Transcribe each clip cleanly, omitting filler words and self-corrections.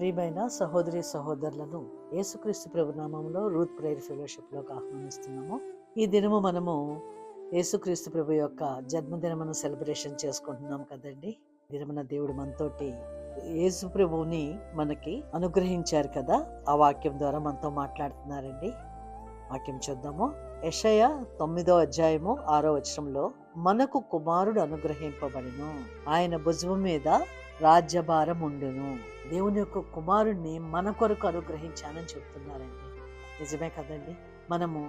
ప్రియమైన సహోదరి సహోదరులను యేసుక్రీస్తు ప్రభు నామములో రూత్ ప్రేయర్ ఫెలోషిప్లోకి ఆహ్వానిస్తున్నాము. ఈ దినము మనము యేసుక్రీస్తు ప్రభు యొక్క జన్మదినమును సెలబ్రేషన్ చేసుకుంటున్నాం కదండి. దినమున దేవుడు మనతోటి యేసు ప్రభువుని మనకి అనుగ్రహించారు కదా. ఆ వాక్యం ద్వారా మనతో మాట్లాడుతున్నారండి. వాక్యం చూద్దాము. యెషయా 9వ అధ్యాయము 6వ వచనంలో, మనకు కుమారుడు అనుగ్రహింపబడిను, ఆయన భుజము మీద రాజ్యభారం ఉండును. దేవుని యొక్క కుమారుణ్ణి మన కొరకు అనుగ్రహించానని చెప్తున్నారండి. నిజమే కదండి. మనము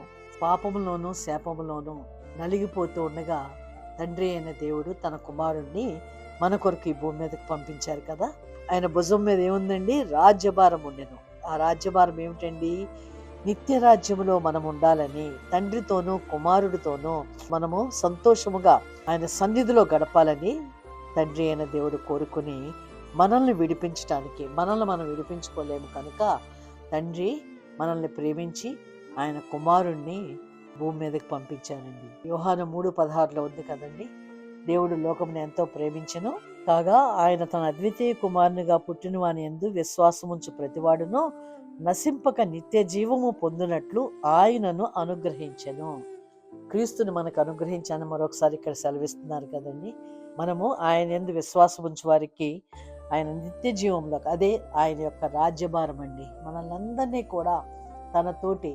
పాపములోను శాపములోను నలిగిపోతూ ఉండగా తండ్రి అయిన దేవుడు తన కుమారుణ్ణి మన కొరకు ఈ భూమి మీదకి పంపించారు కదా. ఆయన భుజం మీద ఏముందండి? రాజ్యభారం ఉండెను. ఆ రాజ్యభారం ఏమిటండి? నిత్య రాజ్యములో మనం ఉండాలని, తండ్రితోనూ కుమారుడితోనూ మనము సంతోషముగా ఆయన సన్నిధిలో గడపాలని తండ్రి అయిన దేవుడు కోరుకుని మనల్ని విడిపించటానికి, మనల్ని మనం విడిపించుకోలేము కనుక తండ్రి మనల్ని ప్రేమించి ఆయన కుమారుణ్ణి భూమి మీదకి పంపించానండి. యోహాను 3:16 ఉంది కదండి. దేవుడు లోకమును ఎంతో ప్రేమించెను కాగా ఆయన తన అద్వితీయ కుమారునిగా పుట్టిన వాని యందు విశ్వాసముంచు ప్రతివాడును నశింపక నిత్య జీవము పొందినట్లు ఆయనను అనుగ్రహించెను. క్రీస్తుని మనకు అనుగ్రహించాను మరొకసారి ఇక్కడ సెలవిస్తున్నారు కదండి. మనము ఆయన యందు విశ్వాసం ఉంచు వారికి ఆయన నిత్య జీవంలో, అదే ఆయన యొక్క రాజ్యభారం అండి. మనల్ని అందరినీ కూడా తనతోటి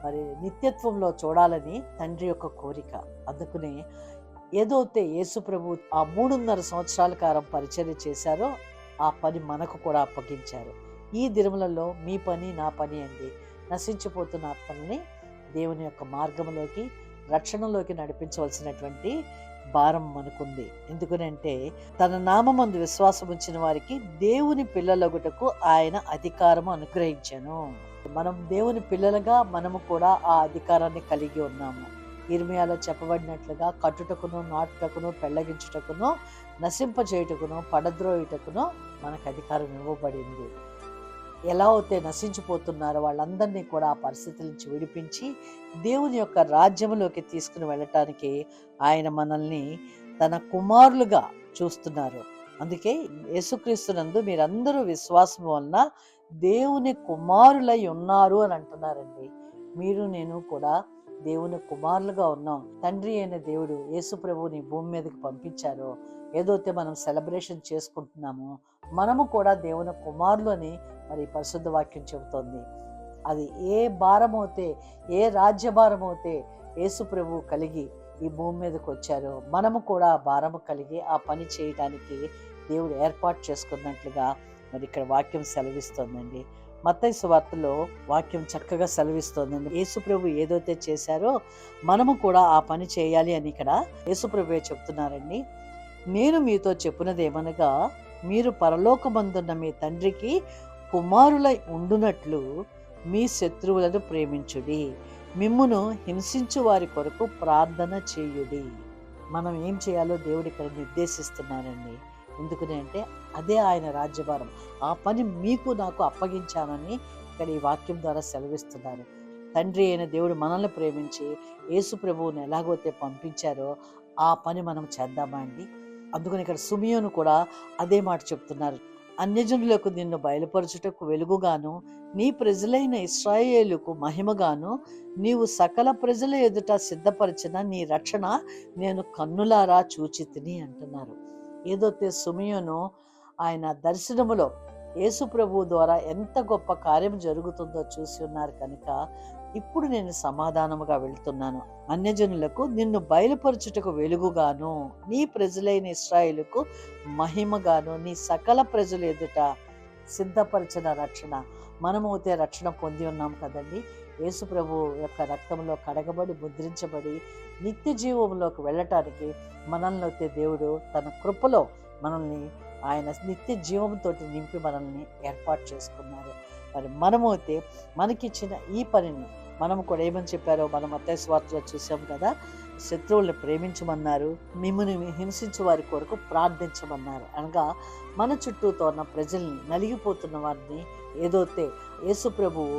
మరి నిత్యత్వంలో చూడాలని తండ్రి యొక్క కోరిక. అందుకనే ఏదైతే యేసు ప్రభు ఆ 3.5 సంవత్సరాల కాలం పరిచర్య చేశారో ఆ పని మనకు కూడా అప్పగించారు. ఈ దినములలో మీ పని నా పని అండి. నశించిపోతున్న ఆత్మల్ని దేవుని యొక్క మార్గంలోకి, రక్షణలోకి నడిపించవలసినటువంటి భారం మనకుంది. ఎందుకనంటే తన నామమందు విశ్వాసం ఉంచిన వారికి దేవుని పిల్లలగుటకు ఆయన అధికారము అనుగ్రహించాను. మనం దేవుని పిల్లలుగా మనము కూడా ఆ అధికారాన్ని కలిగి ఉన్నాము. ఇర్మియాలో చెప్పబడినట్లుగా కట్టుటకును, నాటుటకును, పెళ్లగించుటకును, నశింపచేయుటకును, పడద్రోయుటకును మనకు అధికారం ఇవ్వబడింది. ఎలా అయితే నశించిపోతున్నారో వాళ్ళందరినీ కూడా ఆ పరిస్థితుల నుంచి విడిపించి దేవుని యొక్క రాజ్యంలోకి తీసుకుని వెళ్ళటానికి ఆయన మనల్ని తన కుమారులుగా చూస్తున్నారు. అందుకే యేసుక్రీస్తునందు మీరందరూ విశ్వాసం వలన దేవుని కుమారులై ఉన్నారు అని అంటున్నారండి. మీరు నేను కూడా దేవుని కుమారులుగా ఉన్నాం. తండ్రి అయిన దేవుడు యేసు ప్రభువుని భూమి మీదకి పంపించారో, ఏదైతే మనం సెలబ్రేషన్ చేసుకుంటున్నామో మనము కూడా దేవుని కుమారులు అని మరి పరిశుద్ధ వాక్యం చెబుతోంది. అది ఏ భారం అవుతే, ఏ రాజ్యభారం అవుతే యేసు ప్రభువు కలిగి ఈ భూమి మీదకి వచ్చారో మనము కూడా ఆ భారము కలిగి ఆ పని చేయడానికి దేవుడు ఏర్పాటు చేసుకున్నట్లుగా మరి ఇక్కడ వాక్యం సెలవిస్తోందండి. మత్తయి సువార్తలో వాక్యం చక్కగా సెలవిస్తోందండి. యేసు ప్రభు ఏదైతే చేశారో మనము కూడా ఆ పని చేయాలి అని ఇక్కడ యేసు ప్రభువే చెప్తున్నారండి. నేను మీతో చెప్పినది ఏమనగా, మీరు పరలోకమందున్న మీ తండ్రికి కుమారులై ఉండునట్లు మీ శత్రువులను ప్రేమించుడి, మిమ్మును హింసించు వారి కొరకు ప్రార్థన చేయుడి. మనం ఏం చేయాలో దేవుడు ఇక్కడ నిర్దేశిస్తున్నారండి. ఎందుకని అంటే అదే ఆయన రాజ్యభారం. ఆ పని మీకు నాకు అప్పగించానని ఇక్కడ ఈ వాక్యం ద్వారా సెలవిస్తున్నారు. తండ్రి అయిన దేవుడు మనల్ని ప్రేమించి యేసు ప్రభువుని ఎలాగైతే పంపించారో ఆ పని మనం చేద్దామా అండి. అందుకని ఇక్కడ సిమియోను కూడా అదే మాట చెప్తున్నారు. అన్యజనులకు నిన్ను బయలుపరచుటకు వెలుగుగాను, నీ ప్రజలైన ఇశ్రాయేలుకు మహిమగాను, నీవు సకల ప్రజల ఎదుట సిద్ధపరిచిన నీ రక్షణ నేను కన్నులారా చూచితిని అంటున్నారు. ఏదైతే సిమియోను ఆయన దర్శనములో యేసు ప్రభువు ద్వారా ఎంత గొప్ప కార్యం జరుగుతుందో చూసి ఉన్నారు కనుక ఇప్పుడు నేను సమాధానముగా వెళ్తున్నాను. అన్యజనులకు నిన్ను బయలుపరచుటకు వెలుగుగాను, నీ ప్రజలైన ఇశ్రాయేలుకు మహిమగాను, నీ సకల ప్రజలు ఎదుట సిద్ధపరిచిన రక్షణ. మనమైతే రక్షణ పొంది ఉన్నాం కదండి. యేసు ప్రభు యొక్క రక్తంలో కడగబడి ముద్రించబడి నిత్య జీవంలోకి వెళ్ళటానికి మనల్ని అయితే దేవుడు తన కృపలో మనల్ని ఆయన నిత్య జీవంతో నింపి మనల్ని ఏర్పాటు చేసుకున్నారు. మరి మనమైతే మనకిచ్చిన ఈ పనిని మనము కూడా ఏమని చెప్పారో మనం మత్తయి సువార్తలో చూసాం కదా. శత్రువుల్ని ప్రేమించమన్నారు, మిమ్మల్ని హింసించే వారి కొరకు ప్రార్థించమన్నారు. అనగా మన చుట్టూతో ఉన్న ప్రజల్ని, నలిగిపోతున్న వారిని ఏదైతే యేసు ప్రభువు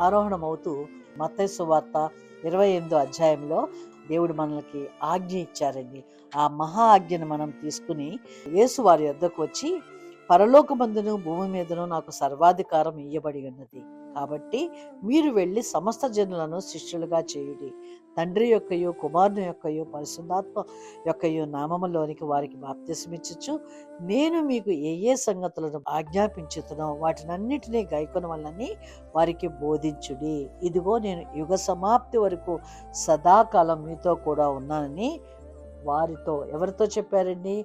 ఆరోహణమవుతూ మత్తయి సువార్త 28వ అధ్యాయంలో దేవుడు మనకి ఆజ్ఞ ఇచ్చారండి. ఆ మహా ఆజ్ఞను మనం తీసుకుని యేసు వారి యొద్దకు వచ్చి పరలోకమందును భూమి మీదను నాకు సర్వాధికారం ఇయ్యబడి ఉన్నది. కాబట్టి మీరు వెళ్ళి సమస్త జనులను శిష్యులుగా చేయుడి. తండ్రి యొక్కయు కుమారుని యొక్కయు పరిశుద్ధాత్మ యొక్కయు నామములోనికి వారికి బాప్తిసమిచ్చుచు నేను మీకు ఏ ఏ సంగతులను ఆజ్ఞాపించుతునో వాటినన్నిటినీ గైకొనవలనని వారికి బోధించుడి. ఇదిగో నేను యుగ సమాప్తి వరకు సదాకాలం మీతో కూడా ఉన్నానని వారితో ఎవరితో చెప్పారండి?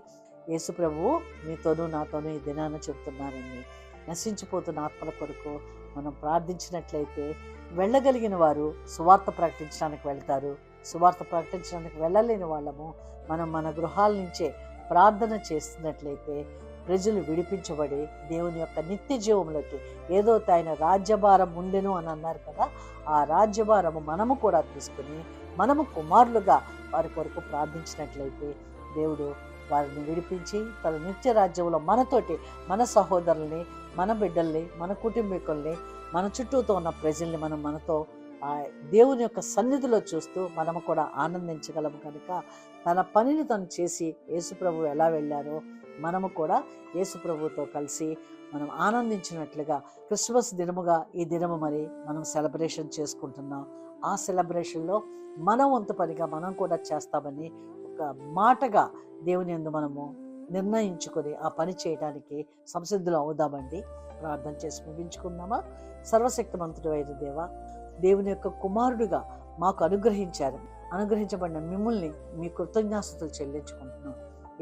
యేసు ప్రభువు మీతోనూ నాతోనూ ఈ దినాన చెప్తున్నారండి. నశించిపోతున్న ఆత్మల కొరకు మనం ప్రార్థించినట్లయితే వెళ్ళగలిగిన వారు సువార్త ప్రకటించడానికి వెళ్తారు. సువార్త ప్రకటించడానికి వెళ్ళలేని వాళ్ళము మనం మన గృహాల నుంచే ప్రార్థన చేస్తున్నట్లయితే ప్రజలు విడిపించబడి దేవుని యొక్క నిత్య జీవంలోకి, ఏదో ఆయన రాజ్యభారం ఉండెను అని అన్నారు కదా, ఆ రాజ్యభారము మనము కూడా తీసుకుని మనము కుమారులుగా వారి కొరకు ప్రార్థించినట్లయితే దేవుడు వారిని విడిపించి తన నిత్య రాజ్యంలో మనతోటి మన సహోదరుల్ని, మన బిడ్డల్ని, మన కుటుంబీకుల్ని, మన చుట్టూతో ఉన్న ప్రజల్ని మనతో ఆ దేవుని యొక్క సన్నిధిలో చూస్తూ మనము కూడా ఆనందించగలము. కనుక తన పనిని తను చేసి యేసుప్రభు ఎలా వెళ్ళారో మనము కూడా యేసుప్రభుతో కలిసి మనం ఆనందించినట్లుగా క్రిస్మస్ దినముగా ఈ దినము మరి మనం సెలబ్రేషన్ చేసుకుంటున్నాం. ఆ సెలబ్రేషన్లో మన వంతు పనిగా మనం కూడా చేస్తామని ఒక మాటగా దేవుని యందు మనము నిర్ణయించుకొని ఆ పని చేయడానికి సంసిద్ధులు అవుదామండి. ప్రార్థన చేసి ముగించుకుందామా? సర్వశక్తిమంతుడు అయిన దేవ, దేవుని యొక్క కుమారుడుగా మాకు అనుగ్రహించబడిన మిమ్మల్ని మీ కృతజ్ఞాస్తులు చెల్లించుకుంటున్నాం.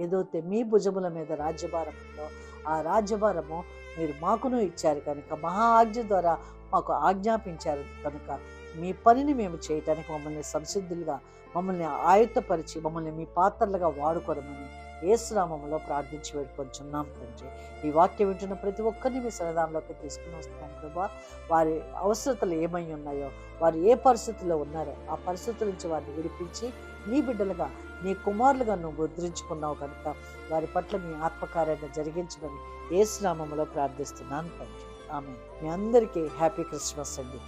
ఏదైతే మీ భుజముల మీద రాజ్యభారం ఉందో ఆ రాజ్యభారము మీరు మాకును ఇచ్చారు కనుక, మహా ఆజ్ఞ ద్వారా మాకు ఆజ్ఞాపించారు కనుక మీ పనిని మేము చేయటానికి మమ్మల్ని సంసిద్ధులుగా, మమ్మల్ని ఆయుత్తపరిచి మమ్మల్ని మీ పాత్రలుగా వాడుకోవడమని యేసు నామములో ప్రార్థించి వేడుకొంచున్నాం తండ్రి. ఈ వాక్యం వింటున్న ప్రతి ఒక్కరిని మీ సన్నిధానంలోకి తీసుకుని వస్తాం ప్రభా. వారి అవసరతలు ఏమై ఉన్నాయో, వారు ఏ పరిస్థితుల్లో ఉన్నారో ఆ పరిస్థితుల నుంచి వారిని విడిపించి నీ బిడ్డలుగా, నీ కుమారులుగా నువ్వు ముద్రించుకున్నావు కనుక వారి పట్ల మీ ఆత్మకార్యాన్ని జరిగించమని యేసు నామములో ప్రార్థిస్తున్నాను తండ్రి. ఆమేన్. మీ అందరికీ హ్యాపీ క్రిస్మస్ అండి.